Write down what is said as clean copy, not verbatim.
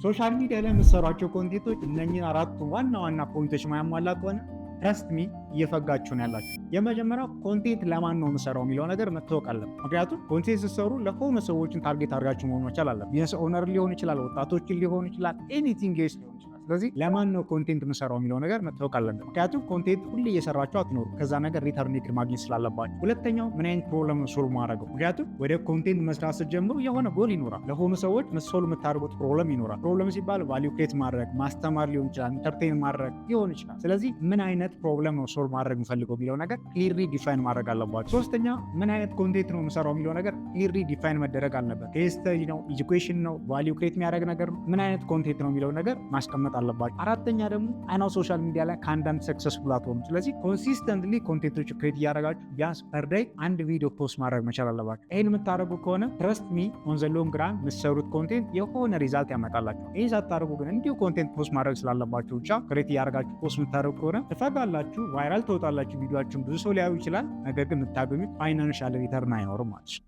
ሶሻል ሚዲያ ላይ የምትሰሯቸው ኮንቴንቶች እነኚህን አራቱ ዋና ዋና ፖይንቶች ማያሟላ ከሆነ ትረስት ሚ እየፈጋችሁ ነው ያላችሁ። የመጀመሪያው ኮንቴንት ለማን ነው የምሰራው የሚለው ነገር መታወቅ አለበት። ምክንያቱም ኮንቴንት ስትሰሩ ለሆነ ሰዎችን ታርጌት አድርጋችሁ መሆን መቻል አለበት። ቢዝነስ ኦነር ሊሆን ይችላል፣ ወጣቶችን ሊሆን ይችላል፣ ኤኒቲንግ ሊሆን ይችላል። ስለዚህ ለማን ነው ኮንቴንት የምሰራው የሚለው ነገር መታወቅ አለበት። ምክንያቱም ኮንቴንት ሁሌ እየሰራችሁ አትኖሩ፣ ከዛ ነገር ሪተርን ማግኘት ስላለባችሁ። ሁለተኛው ምን አይነት ፕሮብለም ሶልቭ ማድረገው። ምክንያቱም ወደ ኮንቴንት መስራት ስትጀምሩ የሆነ ጎል ይኖራል፣ ለሆኑ ሰዎች ሶልቭ የምታደርጉት ፕሮብለም ይኖራል። ፕሮብለም ሲባል ቫሊዩ ክሬት ማድረግ፣ ማስተማር ሊሆን ይችላል፣ ኢንተርቴን ማድረግ ሊሆን ይችላል። ስለዚህ ምን አይነት ፕሮብለም ነው ሶልቭ ማድረግ የምፈልገው የሚለው ነገር ክሊርሊ ዲፋይን ማድረግ አለባችሁ። ሶስተኛ ምን አይነት ኮንቴንት ነው የምሰራው የሚለው ነገር ክሊርሊ ዲፋይን መደረግ አለበት። ኬስ ስተዲ ነው፣ ኤጁኬሽን ነው፣ ቫሊዩ ክሬት የሚያደርግ ነገር ነው፣ ምን አይነት ኮንቴንት ነው የሚለው ነገር ማስቀመጥ አለባችሁ። አራተኛ ደግሞ አይናው ሶሻል ሚዲያ ላይ ከአንዳንድ ሰክሰስፉል አትሆኑ። ስለዚህ ኮንሲስተንትሊ ኮንቴንቶች ክሬት እያደረጋችሁ ቢያንስ ፐር ዴይ አንድ ቪዲዮ ፖስት ማድረግ መቻል አለባችሁ። ይህን የምታደርጉ ከሆነ ትረስት ሚ ኦን ዘ ሎንግ ራን የምትሰሩት ኮንቴንት የሆነ ሪዛልት ያመጣላችሁ። ይህን ሳታደርጉ ግን እንዲሁ ኮንቴንት ፖስት ማድረግ ስላለባችሁ ብቻ ክሬት እያደረጋችሁ ፖስት የምታደርጉ ከሆነ ትፈጋላችሁ፣ ቫይራል ትወጣላችሁ፣ ቪዲዮችሁን ብዙ ሰው ሊያዩ ይችላል። ነገር ግን የምታገኙት ፋይናንሻል ሪተርን አይኖርም ማለት ነው።